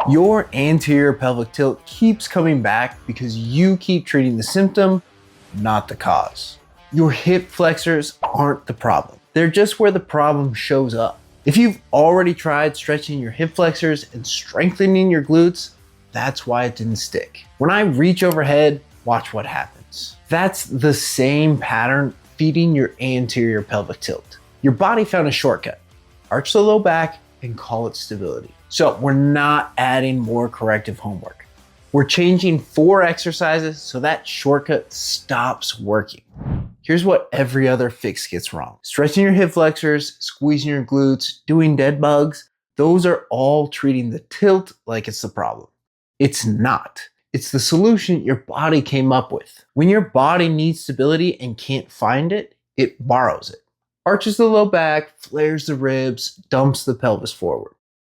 Your anterior pelvic tilt keeps coming back because you keep treating the symptom, not the cause. Your hip flexors aren't the problem. They're just where the problem shows up. If you've already tried stretching your hip flexors and strengthening your glutes, that's why it didn't stick. When I reach overhead, watch what happens. That's the same pattern feeding your anterior pelvic tilt. Your body found a shortcut. Arch the low back and call it stability. So we're not adding more corrective homework. We're changing 4 exercises so that shortcut stops working. Here's what every other fix gets wrong. Stretching your hip flexors, squeezing your glutes, doing dead bugs, those are all treating the tilt like it's the problem. It's not. It's the solution your body came up with. When your body needs stability and can't find it, it borrows it. Arches the low back, flares the ribs, dumps the pelvis forward.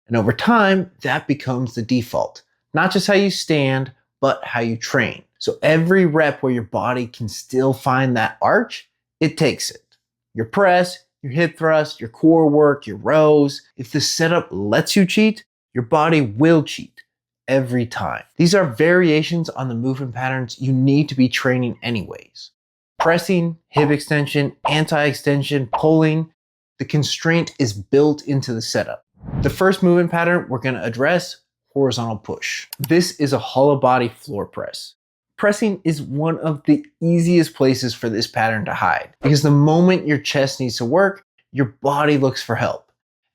And over time, that becomes the default. Not just how you stand, but how you train. So every rep where your body can still find that arch, it takes it. Your press, your hip thrust, your core work, your rows. If the setup lets you cheat, your body will cheat every time. These are variations on the movement patterns you need to be training anyways. Pressing, hip extension, anti-extension, pulling. The constraint is built into the setup. The first movement pattern we're going to address, horizontal push. This is a hollow body floor press. Pressing is one of the easiest places for this pattern to hide because the moment your chest needs to work, your body looks for help.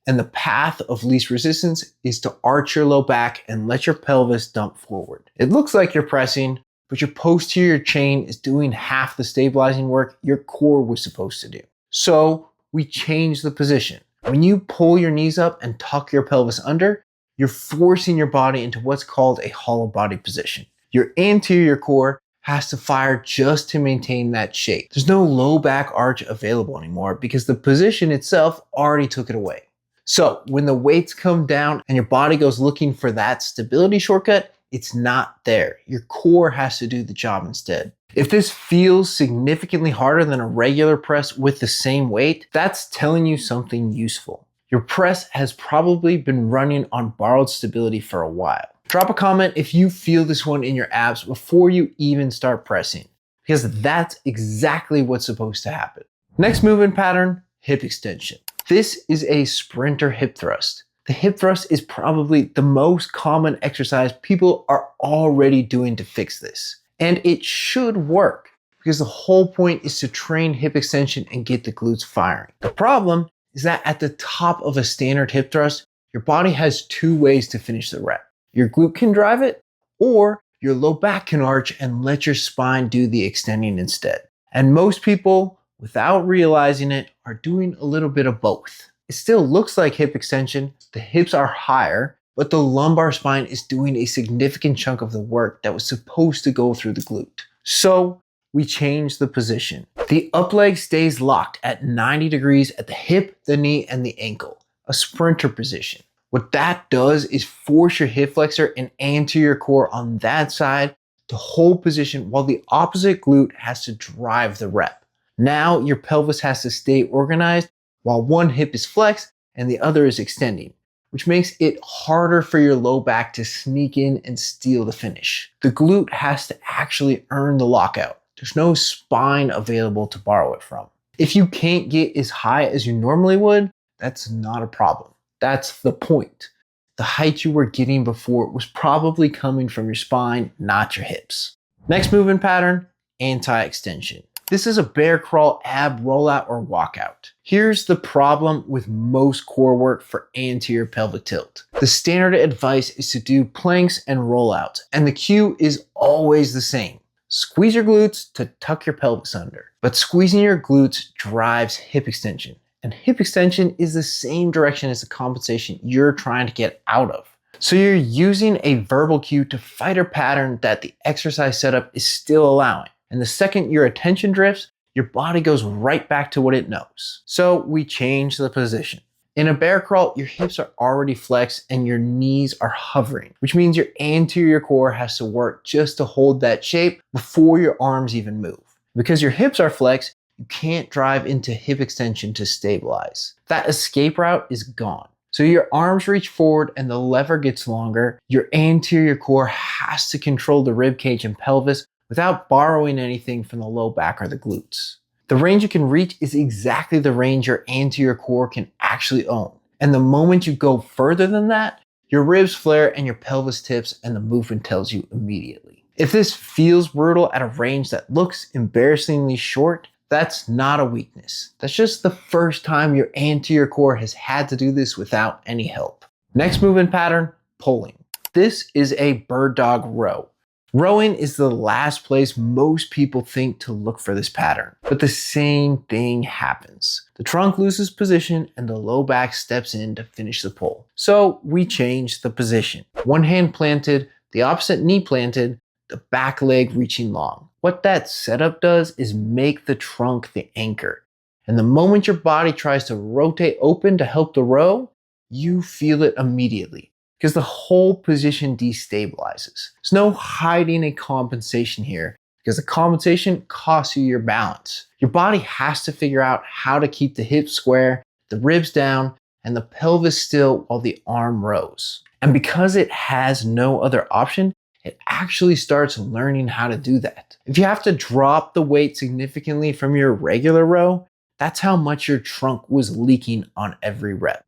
And the path of least resistance is to arch your low back and let your pelvis dump forward. It looks like you're pressing, but your posterior chain is doing half the stabilizing work your core was supposed to do. So we change the position. When you pull your knees up and tuck your pelvis under, you're forcing your body into what's called a hollow body position. Your anterior core has to fire just to maintain that shape. There's no low back arch available anymore because the position itself already took it away. So when the weights come down and your body goes looking for that stability shortcut, it's not there. Your core has to do the job instead. If this feels significantly harder than a regular press with the same weight, that's telling you something useful. Your press has probably been running on borrowed stability for a while. Drop a comment if you feel this one in your abs before you even start pressing, because that's exactly what's supposed to happen. Next movement pattern, hip extension. This is a sprinter hip thrust. The hip thrust is probably the most common exercise people are already doing to fix this. And it should work because the whole point is to train hip extension and get the glutes firing. The problem is that at the top of a standard hip thrust, your body has 2 ways to finish the rep. Your glute can drive it, or your low back can arch and let your spine do the extending instead. And most people, without realizing it, are doing a little bit of both. It still looks like hip extension, the hips are higher, but the lumbar spine is doing a significant chunk of the work that was supposed to go through the glute. So we change the position. The up leg stays locked at 90 degrees at the hip, the knee, and the ankle, a sprinter position. What that does is force your hip flexor and anterior core on that side to hold position while the opposite glute has to drive the rep. Now your pelvis has to stay organized while one hip is flexed and the other is extending, which makes it harder for your low back to sneak in and steal the finish. The glute has to actually earn the lockout. There's no spine available to borrow it from. If you can't get as high as you normally would, that's not a problem. That's the point. The height you were getting before was probably coming from your spine, not your hips. Next movement pattern, anti-extension. This is a bear crawl, ab rollout, or walkout. Here's the problem with most core work for anterior pelvic tilt. The standard advice is to do planks and rollouts, and the cue is always the same. Squeeze your glutes to tuck your pelvis under. But squeezing your glutes drives hip extension, and hip extension is the same direction as the compensation you're trying to get out of. So you're using a verbal cue to fight a pattern that the exercise setup is still allowing. And the second your attention drifts, your body goes right back to what it knows. So we change the position. In a bear crawl, your hips are already flexed and your knees are hovering, which means your anterior core has to work just to hold that shape before your arms even move. Because your hips are flexed, you can't drive into hip extension to stabilize. That escape route is gone. So your arms reach forward and the lever gets longer. Your anterior core has to control the rib cage and pelvis without borrowing anything from the low back or the glutes. The range you can reach is exactly the range your anterior core can actually own. And the moment you go further than that, your ribs flare and your pelvis tips and the movement tells you immediately. If this feels brutal at a range that looks embarrassingly short, that's not a weakness. That's just the first time your anterior core has had to do this without any help. Next movement pattern, pulling. This is a bird dog row. Rowing is the last place most people think to look for this pattern, but the same thing happens. The trunk loses position and the low back steps in to finish the pull. So we change the position. One hand planted, the opposite knee planted, the back leg reaching long. What that setup does is make the trunk the anchor. And the moment your body tries to rotate open to help the row, you feel it immediately because the whole position destabilizes. There's no hiding a compensation here because the compensation costs you your balance. Your body has to figure out how to keep the hips square, the ribs down, and the pelvis still while the arm rows. And because it has no other option, it actually starts learning how to do that. If you have to drop the weight significantly from your regular row, that's how much your trunk was leaking on every rep.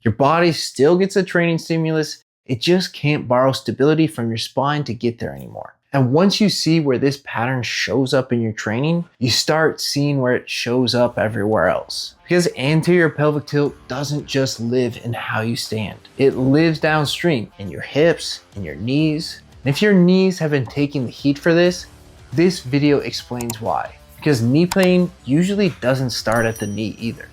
Your body still gets a training stimulus, it just can't borrow stability from your spine to get there anymore. And once you see where this pattern shows up in your training, you start seeing where it shows up everywhere else. Because anterior pelvic tilt doesn't just live in how you stand. It lives downstream in your hips, in your knees. And if your knees have been taking the heat for this video explains why. Because knee pain usually doesn't start at the knee either.